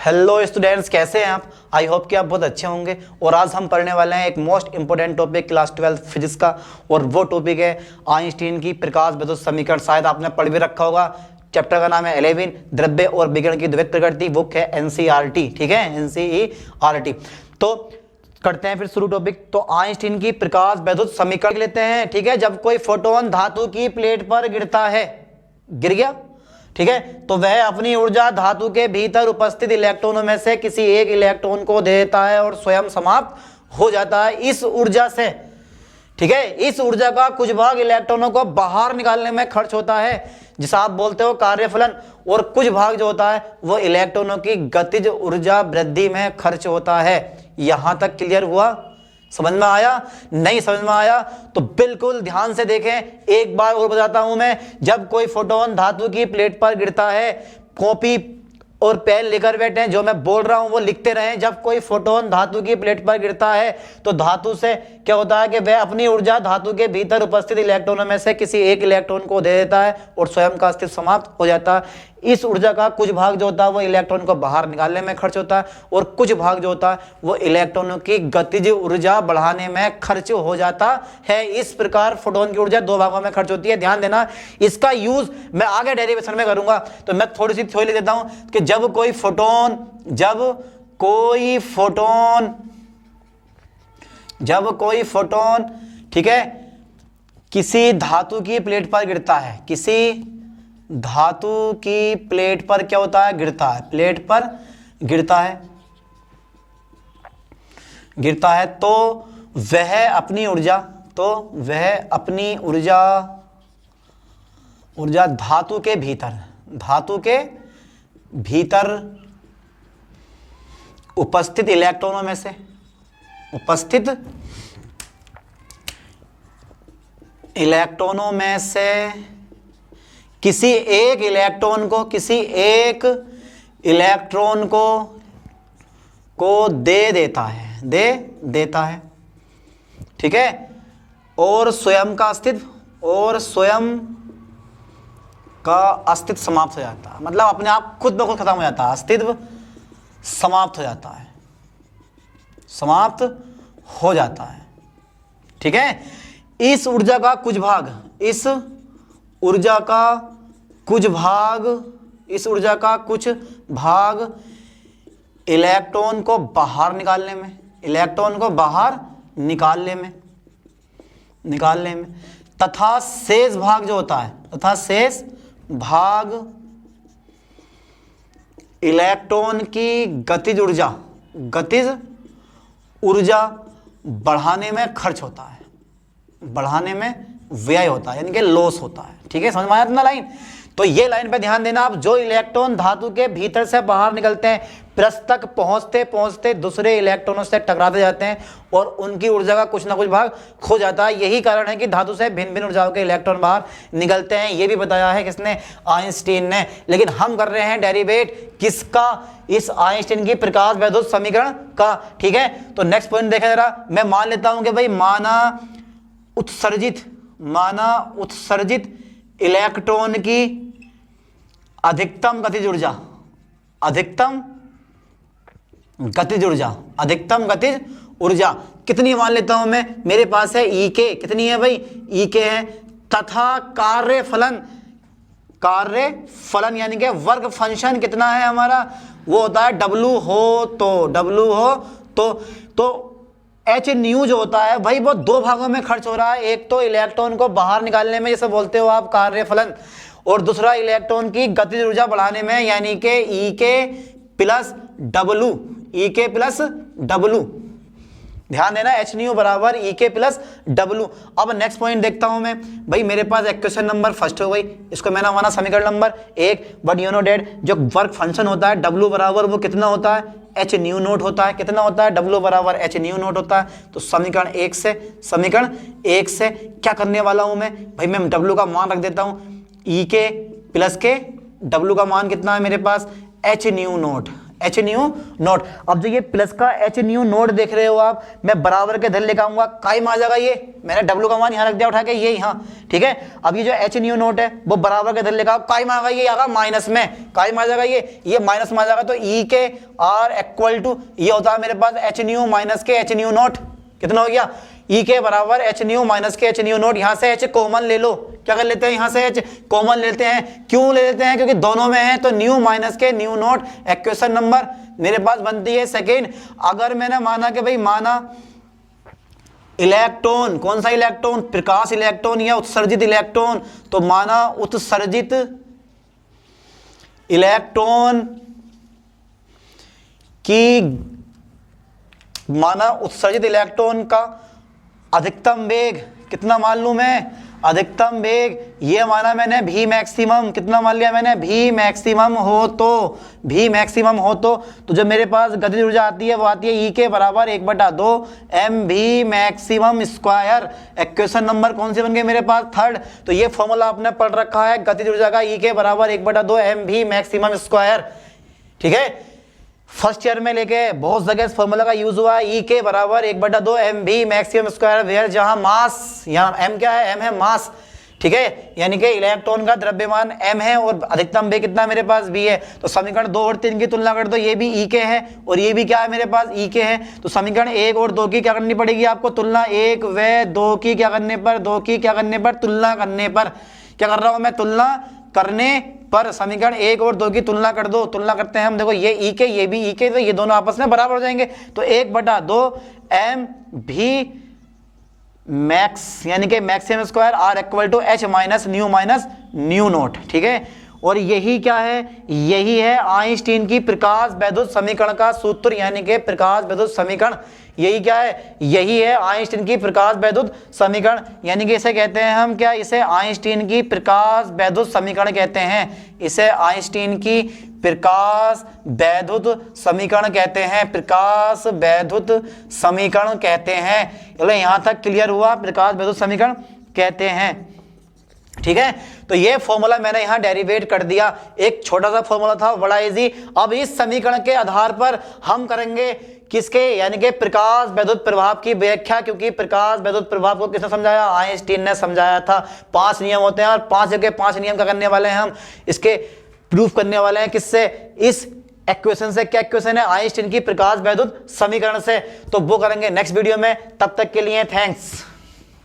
Hello students, कैसे हैं आप? आई होप कि आप बहुत अच्छे होंगे। और आज हम पढ़ने वाले हैं एक most important topic class 12 physics का, और वो टॉपिक है आइंस्टीन की प्रकाश विद्युत समीकरण। शायद आपने पढ़ भी रखा होगा। चैप्टर का नाम है 11 द्रव्य और विकिरण की द्वैत प्रकृति। बुक है एनसीईआरटी, ठीक है, एनसीईआरटी। तो करते हैं फिर शुरू टॉपिक। तो आइंस्टीन की प्रकाश विद्युत समीकरण लेते हैं, ठीक है। जब कोई फोटोन धातु की प्लेट पर गिरता है, गिर गया, ठीक है, तो वह अपनी ऊर्जा धातु के भीतर उपस्थित इलेक्ट्रॉनों में से किसी एक इलेक्ट्रॉन को दे देता है और स्वयं समाप्त हो जाता है। इस ऊर्जा से, ठीक है, इस ऊर्जा का कुछ भाग इलेक्ट्रॉनों को बाहर निकालने में खर्च होता है, जिसे आप बोलते हो कार्यफलन, और कुछ भाग जो होता है वो इलेक्ट्रॉनों की गतिज ऊर्जा वृद्धि में खर्च होता है। यहां तक क्लियर हुआ? समझ में आया? नहीं समझ में आया तो बिल्कुल ध्यान से देखें। एक बार और बताता हूं मैं। जब कोई फोटोन धातु की प्लेट पर गिरता है, कॉपी और पेन लेकर बैठे, जो मैं बोल रहा हूं वो लिखते रहें। जब कोई फोटोन धातु की प्लेट पर गिरता है तो धातु से क्या होता है कि वह अपनी ऊर्जा धातु के भीतर उपस्थित इलेक्ट्रॉनों में से किसी एक इलेक्ट्रॉन को दे देता है और स्वयं का अस्तित्व समाप्त हो जाता है। इस ऊर्जा का कुछ भाग जो होता है वो इलेक्ट्रॉन को बाहर निकालने में खर्च होता है, और कुछ भाग जो होता है वो इलेक्ट्रॉनों की गतिज ऊर्जा बढ़ाने में खर्च हो जाता है। इस प्रकार फोटोन की ऊर्जा दो भागों में खर्च होती है। ध्यान देना, इसका यूज मैं आगे डेरिवेशन में करूंगा। तो मैं थोड़ी सी थ्योरी लिख देता हूं कि जब कोई फोटोन, ठीक है, किसी धातु की प्लेट पर गिरता है, किसी धातु की प्लेट पर क्या होता है? गिरता है, प्लेट पर गिरता है तो वह अपनी ऊर्जा धातु के भीतर उपस्थित इलेक्ट्रॉनों में से किसी एक इलेक्ट्रॉन को दे देता है, ठीक है, और स्वयं का अस्तित्व समाप्त हो जाता है। मतलब अपने आप खुद ब खुद खत्म हो जाता है, अस्तित्व समाप्त हो जाता है, ठीक है। इस ऊर्जा का कुछ भाग इलेक्ट्रॉन को बाहर निकालने में तथा शेष भाग इलेक्ट्रॉन की गतिज ऊर्जा बढ़ाने में खर्च होता है, बढ़ाने में व्यय होता है, यानी कि लॉस होता है, ठीक है। समझ में आया इतना लाइन? तो ये लाइन पे ध्यान देना आप। जो इलेक्ट्रॉन धातु के भीतर से बाहर निकलते हैं, पृष्ठ तक पहुंचते दूसरे इलेक्ट्रॉनों से टकराते जाते हैं और उनकी ऊर्जा का कुछ ना कुछ भाग खो जाता है। यही कारण है कि धातु से भिन्न भिन्न ऊर्जाओं के इलेक्ट्रॉन बाहर निकलते हैं। ये भी बताया है किसने? आइंस्टीन ने। लेकिन हम कर रहे हैं डेरिवेट किसका? इस आइंस्टीन की प्रकाश विद्युत समीकरण का, ठीक है। तो नेक्स्ट पॉइंट देखा जरा। मैं मान लेता हूं कि भाई माना उत्सर्जित इलेक्ट्रॉन की अधिकतम गतिज ऊर्जा कितनी मान लेता हूं मैं? मेरे पास है ईके। कितनी है भाई? ईके है। तथा कार्यफलन यानी कि वर्क फंक्शन कितना है हमारा? वो होता है W हो तो एच न्यू जो होता है भाई वो दो भागों में खर्च हो रहा है। एक तो इलेक्ट्रॉन को बाहर निकालने में, जैसे बोलते हो आप, कार्यफलन, और दूसरा इलेक्ट्रॉन की गतिज ऊर्जा बढ़ाने में, यानी कि ईके प्लस डब्लू। ध्यान देना, एच न्यू बराबर ईके प्लस डब्लू। अब नेक्स्ट पॉइंट देखता हूं मैं भाई। मेरे पास इक्वेशन नंबर फर्स्ट हो गई, इसको मैंने माना समीकरण number 1। But you know that, जो वर्क फंक्शन होता है डब्लू बराबर वो कितना होता है? एच न्यू नोट होता है। कितना होता है? डब्लू बराबर एच न्यू नोट होता है। तो समीकरण एक से क्या करने वाला हूं मैं भाई? मैं डब्लू का मान रख देता हूं, ई के प्लस के। डब्लू का मान कितना है मेरे पास? H new note. H new note. अब जो ये प्लस का एच न्यू नोट देख रहे हो आप, मैं बराबर के इधर लेकर आऊंगा, कायम आ जाएगा ये, मैंने डब्ल्यू का मान यहाँ रख दिया उठा के, ये यहाँ, ठीक है। अब ये जो एच न्यू नोट है वो बराबर के इधर लेकर आओ, कायम आएगा, ये आएगा माइनस में, कायम आ जाएगा ये माइनस में आ जाएगा। तो ई के आर इक्वल टू ये होता है मेरे पास एच न्यू माइनस के एच न्यू नोट, कितना हो गया, ई के बराबर एच न्यू माइनस के एच न्यू नोट। यहां से एच कॉमन ले लो, क्या कर लेते हैं, यहां से एच कॉमन लेते हैं, क्यों ले लेते हैं, क्योंकि दोनों में है, तो न्यू माइनस के न्यू नोट। इक्वेशन नंबर मेरे पास बनती है सेकेंड। अगर मैंने माना कि भाई माना इलेक्ट्रॉन, कौन सा इलेक्ट्रॉन, प्रकाश इलेक्ट्रॉन या उत्सर्जित इलेक्ट्रॉन, तो माना उत्सर्जित इलेक्ट्रॉन की, माना उत्सर्जित इलेक्ट्रॉन का अधिकतम वेग कितना मान लूं मैं, अधिकतम वेग ये माना मैंने भी मैक्सिमम, कितना मान लिया मैंने, भी मैक्सिमम हो तो, भी मैक्सिमम हो तो जो मेरे पास गतिज ऊर्जा आती है वो आती है ई के बराबर 1/2 एम भी मैक्सिमम स्क्वायर। इक्वेशन नंबर कौन से बन गए मेरे पास, थर्ड। तो ये फॉर्मूला आपने पढ़ रखा है गतिज ऊर्जा का, ई के बराबर 1/2 एम भी मैक्सिमम स्क्वायर, ठीक है। फर्स्ट ईयर में लेके बहुत जगह इस फॉर्मूला का यूज हुआ है, ई के बराबर 1/2 एम भी मैक्सिमम स्क्वायर, वेयर जहां मास, यहाँ एम क्या है, एम है मास, ठीक है, यानी कि इलेक्ट्रॉन का द्रव्यमान m है और अधिकतम वेग कितना मेरे पास v है। तो समीकरण 2 और 3 की तुलना कर दो, ये भी e के है और ये भी क्या है मेरे पास e के है। तो समीकरण 1 और 2 की क्या करनी पड़ेगी आपको, तुलना 1 व 2 की क्या करने पर, 2 की क्या करने पर, तुलना करने पर। क्या कर रहा हूं मैं, तुलना करने पर समीकरण 1 और 2 की तुलना कर दो। तुलना करते हैं हम, देखो ये ई के ये भी ई के, तो ये दोनों आपस में बराबर हो जाएंगे। तो 1/2 एम भी मैक्स यानी कि maximum square are equal to h minus nu naught, ठीक है। और यही क्या है, यही है आइंस्टीन की प्रकाश वैद्युत समीकरण का सूत्र, यानी कि प्रकाश वैद्युत समीकरण। यही क्या है, यही है आइंस्टीन की प्रकाश वैद्युत समीकरण, यानी कि इसे कहते हैं हम क्या, इसे आइंस्टीन की प्रकाश वैद्युत समीकरण कहते हैं, इसे आइंस्टीन की प्रकाश वैद्युत समीकरण कहते हैं, प्रकाश वैद्युत समीकरण कहते हैं। चलो यहां तक क्लियर हुआ, प्रकाश वैद्युत समीकरण कहते हैं, ठीक है। तो ये फॉर्मूला मैंने यहां डेरिवेट कर दिया, एक छोटा सा फॉर्मूला था, बड़ा इजी। अब इस समीकरण के आधार पर हम करेंगे किसके, यानी कि प्रकाश वैद्युत प्रभाव की व्याख्या, क्योंकि प्रकाश वैद्युत प्रभाव को किसने समझाया, आइंस्टीन ने समझाया था। 5 नियम होते हैं और 5 के 5 नियम का करने वाले हैं हम, इसके प्रूफ करने वाले हैं किससे, इस इक्वेशन से। क्या इक्वेशन है, आइंस्टीन की प्रकाश वैद्युत समीकरण से। तो वो करेंगे नेक्स्ट वीडियो में, तब तक के लिए थैंक्स।